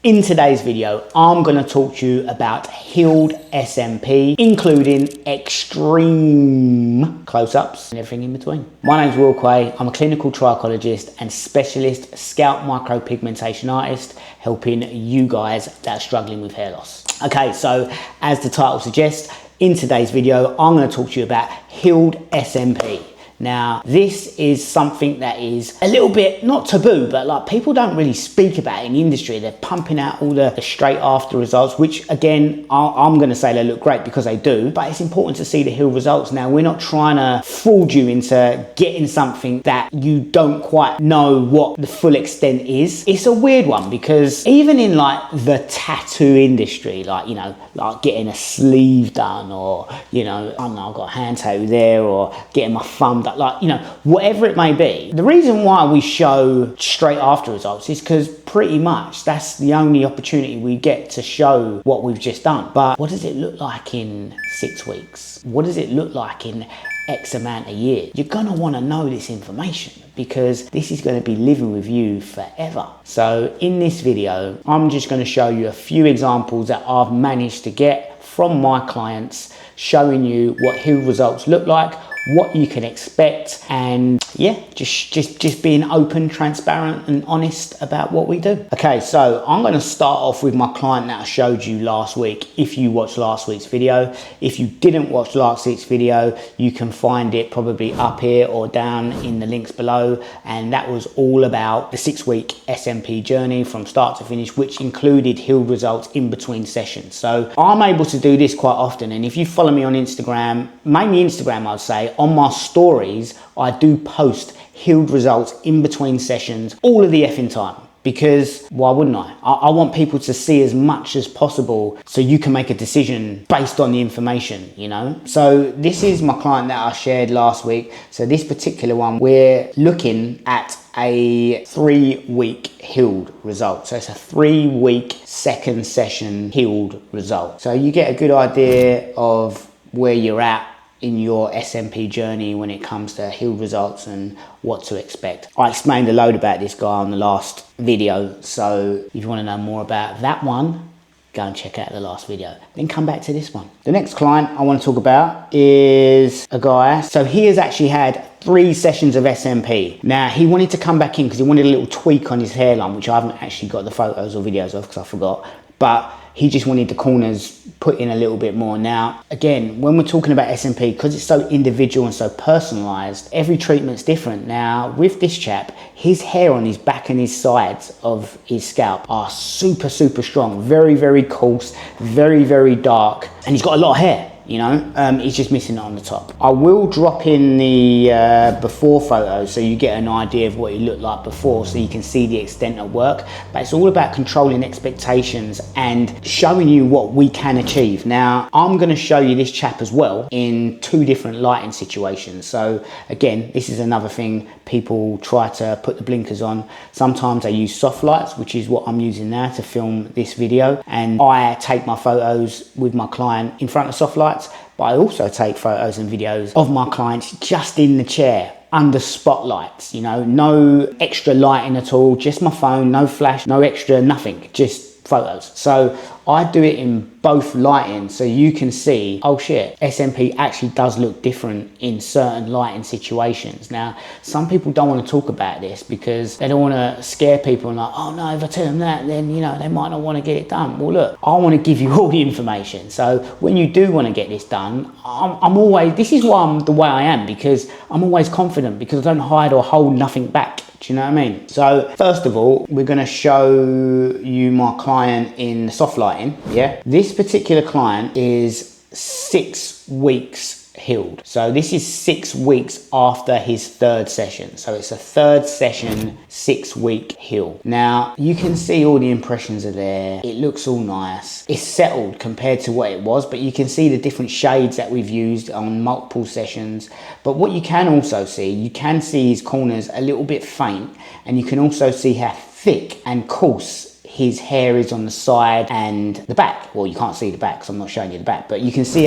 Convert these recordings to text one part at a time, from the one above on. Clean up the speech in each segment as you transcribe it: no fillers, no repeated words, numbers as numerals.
In today's video, I'm going to talk to you about healed SMP, including extreme close-ups and everything in between. My name's Quaye. I'm a clinical trichologist and specialist scalp micropigmentation artist, helping you guys that are struggling with hair loss. Okay, so as the title suggests, in today's video, I'm going to talk to you about healed SMP. Now, this is something that is a little bit, not taboo, but like people don't really speak about it in the industry. They're pumping out all the straight after results, which again, I'm going to say they look great because they do, but it's important to see the healed results. Now, we're not trying to fraud you into getting something that you don't quite know what the full extent is. It's a weird one because even in like the tattoo industry, like, you know, like getting a sleeve done or, you know, I don't know, I've got a hand tattoo there or getting my thumb done, like, you know, whatever it may be. The reason why we show straight after results is because pretty much that's the only opportunity we get to show what we've just done. But what does it look like in 6 weeks? What does it look like in X amount of years? You're gonna wanna know this information because this is gonna be living with you forever. So in this video, I'm just gonna show you a few examples that I've managed to get from my clients, showing you what healed results look like, what you can expect, and yeah, just being open, transparent and honest about what we do. Okay, so I'm going to start off with my client that I showed you last week. If you watched last week's video, if you didn't watch last week's video, you can find it probably up here or down in the links below, and that was all about the 6-week SMP journey from start to finish, which included healed results in between sessions. So I'm able to do this quite often, and if you follow me on Instagram, mainly Instagram I'd say, on my stories, I do post healed results in between sessions all of the effing time. Because why wouldn't I? I want people to see as much as possible so you can make a decision based on the information, you know? So this is my client that I shared last week. So this particular one, we're looking at a 3-week healed result. So it's a 3-week second session healed result. So you get a good idea of where you're at in your SMP journey when it comes to healed results and what to expect. I explained a load about this guy on the last video, so if you want to know more about that one, go and check out the last video. Then come back to this one. The next client I want to talk about is a guy. So he has actually had 3 sessions of SMP. Now, he wanted to come back in because he wanted a little tweak on his hairline, which I haven't actually got the photos or videos of because I forgot. But he just wanted the corners put in a little bit more. Now, again, when we're talking about SMP, because it's so individual and so personalized, every treatment's different. Now, with this chap, his hair on his back and his sides of his scalp are super, super strong. Very, very coarse, very, very dark. And he's got a lot of hair. You know, he's just missing it on the top. I will drop in the before photos so you get an idea of what he looked like before, so you can see the extent of work. But it's all about controlling expectations and showing you what we can achieve. Now, I'm going to show you this chap as well in 2 different lighting situations. So again, this is another thing, people try to put the blinkers on. Sometimes they use soft lights, which is what I'm using now to film this video. And I take my photos with my client in front of soft lights, but I also take photos and videos of my clients just in the chair under spotlights, you know, no extra lighting at all, just my phone, no flash, no extra, nothing, just photos. So I do it in both lighting so you can see, oh shit, SMP actually does look different in certain lighting situations. Now, some people don't want to talk about this because they don't want to scare people and like, oh no, if I tell them that, then, you know, they might not want to get it done. Well, look, I want to give you all the information. So when you do want to get this done, I'm always, this is why I'm the way I am, because I'm always confident because I don't hide or hold nothing back. Do you know what I mean? So first of all, we're going to show you my client in soft lighting. Yeah, this particular client is 6 weeks healed. So this is 6 weeks after his 3rd session. So it's a 3rd session, 6-week heal. Now you can see all the impressions are there. It looks all nice. It's settled compared to what it was, but you can see the different shades that we've used on multiple sessions. But what you can also see, you can see his corners a little bit faint, and you can also see how thick and coarse his hair is on the side and the back. Well, you can't see the back because I'm not showing you the back, but you can see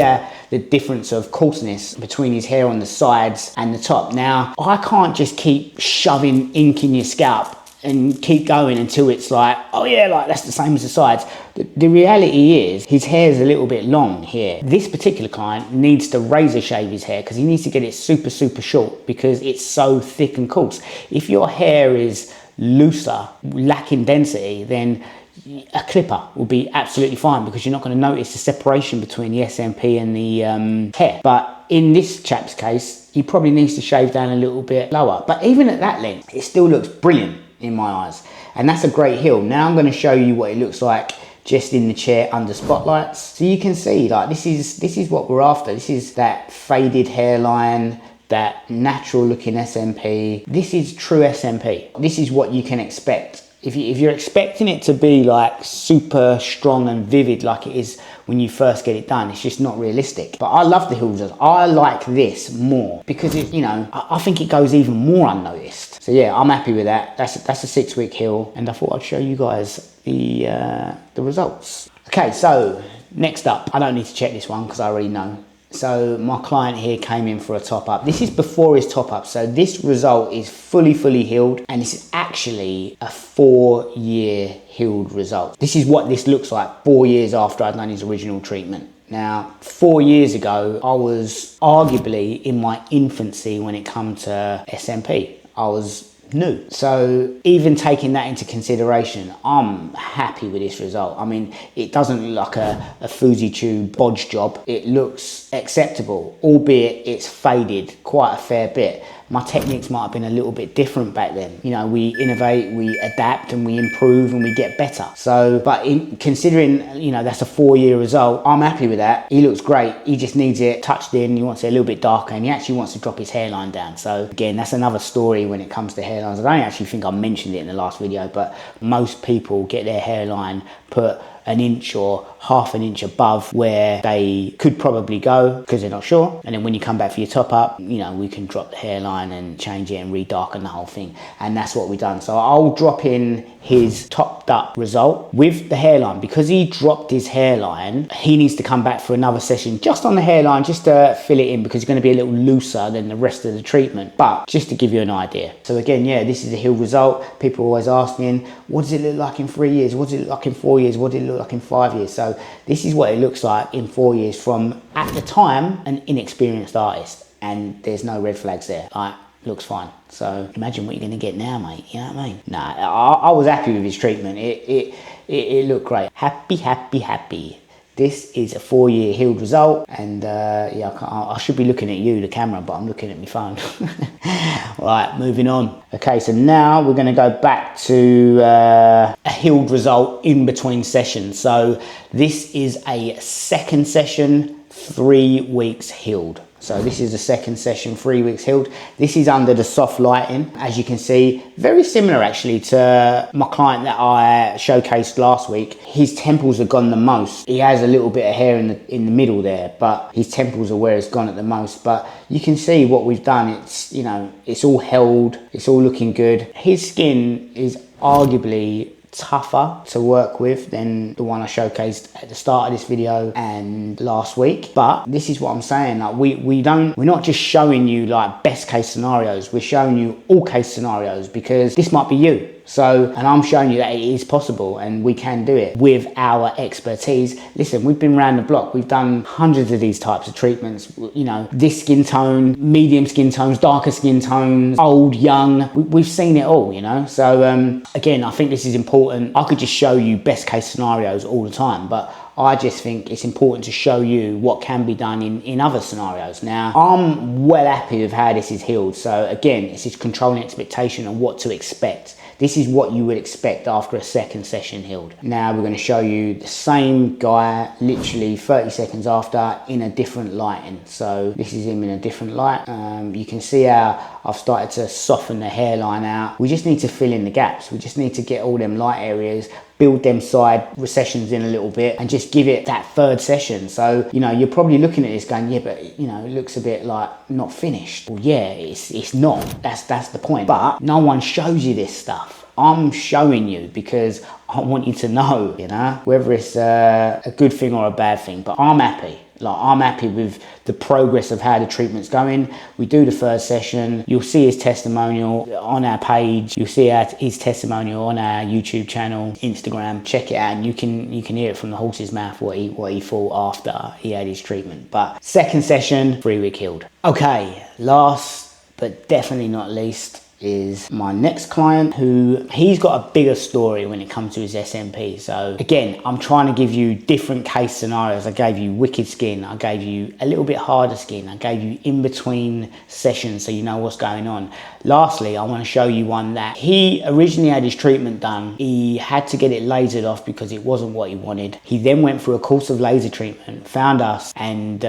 the difference of coarseness between his hair on the sides and the top. Now, I can't just keep shoving ink in your scalp and keep going until it's like, oh yeah, like that's the same as the sides. The reality is his hair is a little bit long here. This particular client needs to razor shave his hair because he needs to get it super, super short because it's so thick and coarse. If your hair is looser, lacking density, then a clipper will be absolutely fine because you're not going to notice the separation between the SMP and the hair. But in this chap's case, he probably needs to shave down a little bit lower. But even at that length, it still looks brilliant in my eyes. And that's a great heel. Now I'm going to show you what it looks like just in the chair under spotlights. So you can see, like, this is what we're after. This is that faded hairline, that natural looking SMP. This is true SMP. This is what you can expect. If you're expecting it to be like super strong and vivid like it is when you first get it done, it's just not realistic. But I love the heel results. I like this more because it, you know, I think it goes even more unnoticed. So yeah, I'm happy with that. That's a 6-week heel, and I thought I'd show you guys the results. Okay, so next up, I don't need to check this one because I already know. So my client here came in for a top up. This is before his top up. So this result is fully healed, and this is actually a 4-year healed result. This is what this looks like 4 years after I'd done his original treatment. Now, 4 years ago, I was arguably in my infancy when it comes to SMP. I was new. So even taking that into consideration, I'm happy with this result. I mean, it doesn't look like a Fuzi tube bodge job. It looks acceptable, albeit it's faded quite a fair bit. My techniques might have been a little bit different back then. You know, we innovate, we adapt, and we improve, and we get better. So, but considering, you know, that's a 4-year result, I'm happy with that. He looks great. He just needs it touched in. He wants it a little bit darker, and he actually wants to drop his hairline down. So again, that's another story when it comes to hairlines. I don't actually think I mentioned it in the last video, but most people get their hairline put an inch or half an inch above where they could probably go because they're not sure. And then when you come back for your top up, you know, we can drop the hairline and change it and redarken the whole thing. And that's what we've done. So I'll drop in his topped up result with the hairline. Because he dropped his hairline, he needs to come back for another session just on the hairline, just to fill it in, because it's going to be a little looser than the rest of the treatment, but just to give you an idea. So again, yeah, this is a heel result. People are always asking, what does it look like in 3 years? What does it look like in 4 years? What did it look like in 5 years? So this is what it looks like in 4 years from, at the time, an inexperienced artist. And there's no red flags there. Looks fine. So imagine what you're going to get now, mate. You know what I mean? Nah, I was happy with his treatment. It looked great. Happy. This is a 4-year healed result, and yeah, I should be looking at you, the camera, but I'm looking at my phone. Right, moving on. Okay, so now we're going to go back to a healed result in between sessions. So this is a second session, 3 weeks healed. So this is the second session, 3 weeks healed. This is under the soft lighting. As you can see, very similar actually to my client that I showcased last week. His temples have gone the most. He has a little bit of hair in the middle there, but his temples are where it's gone at the most. But you can see what we've done. It's, you know, it's all held. It's all looking good. His skin is arguably tougher to work with than the one I showcased at the start of this video and last week. But this is what I'm saying, like we're not just showing you like best case scenarios, we're showing you all case scenarios, because this might be you. So, and I'm showing you that it is possible and we can do it with our expertise. Listen, we've been around the block. We've done hundreds of these types of treatments. You know, this skin tone, medium skin tones, darker skin tones, old, young. We've seen it all, you know. So again, I think this is important. I could just show you best case scenarios all the time, but I just think it's important to show you what can be done in other scenarios. Now, I'm well happy with how this is healed. So again, this is controlling expectation and what to expect. This is what you would expect after a second session healed. Now we're going to show you the same guy literally 30 seconds after in a different lighting. So this is him in a different light. You can see how I've started to soften the hairline out. We just need to fill in the gaps. We just need to get all them light areas, build them side recessions in a little bit, and just give it that third session. So, you know, you're probably looking at this going, yeah, but, you know, it looks a bit like not finished. Well, yeah, it's not. That's the point. But no one shows you this stuff. I'm showing you because I want you to know, you know, whether it's a good thing or a bad thing, but I'm happy. Like, I'm happy with the progress of how the treatment's going. We do the first session. You'll see his testimonial on our page. You'll see his testimonial on our YouTube channel, Instagram. Check it out, and you can hear it from the horse's mouth what he thought after he had his treatment. But second session, 3-week healed. Okay, last but definitely not least is my next client, who he's got a bigger story when it comes to his SMP. So again, I'm trying to give you different case scenarios. I gave you wicked skin, I gave you a little bit harder skin, I gave you in between sessions so you know what's going on. Lastly, I want to show you one that he originally had his treatment done. He had to get it lasered off because it wasn't what he wanted. He then went through a course of laser treatment, found us, and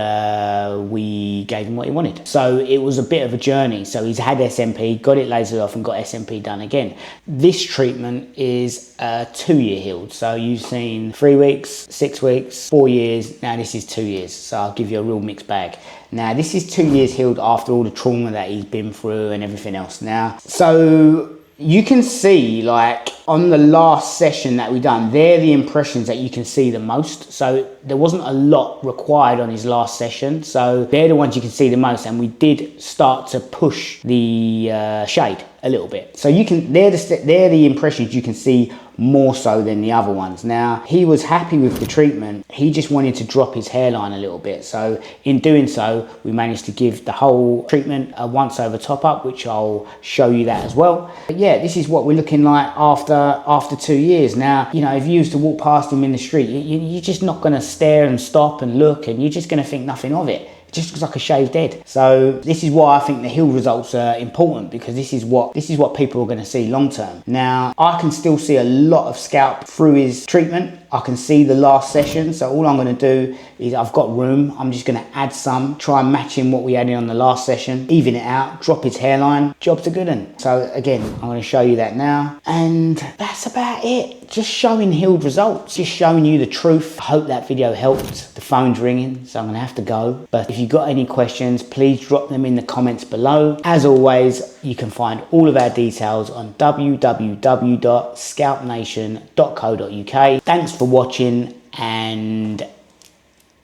we gave him what he wanted. So it was a bit of a journey. So he's had SMP, got it lasered off, and got SMP done again. This treatment is 2-year healed. So you've seen 3 weeks, 6 weeks, 4 years. Now this is 2 years. So I'll give you a real mixed bag. Now this is 2 years healed after all the trauma that he's been through and everything else. Now, so you can see, like, on the last session that we done, they're the impressions that you can see the most. So there wasn't a lot required on his last session. So they're the ones you can see the most. And we did start to push the shade a little bit. So you can, they're the impressions you can see more so than the other ones. Now, he was happy with the treatment. He just wanted to drop his hairline a little bit. So in doing so, we managed to give the whole treatment a once over top up, which I'll show you that as well. But yeah, this is what we're looking like after 2 years. Now, you know, if you used to walk past him in the street, you're just not going to stare and stop and look, and you're just going to think nothing of it. It just looks like a shaved head. So this is why I think the healed results are important, because this is what people are going to see long term. Now, I can still see a lot of scalp through his treatment. I can see the last session. So all I'm going to do is, I've got room. I'm just going to add some, try and match in what we had in on the last session, even it out, drop his hairline. Job's a good one. So again, I'm going to show you that now. And that's about it. Just showing healed results, just showing you the truth. I hope that video helped. The phone's ringing, so I'm going to have to go. But if you've got any questions, please drop them in the comments below. As always, you can find all of our details on www.scalpnation.co.uk. Thanks for watching, and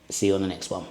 see you on the next one.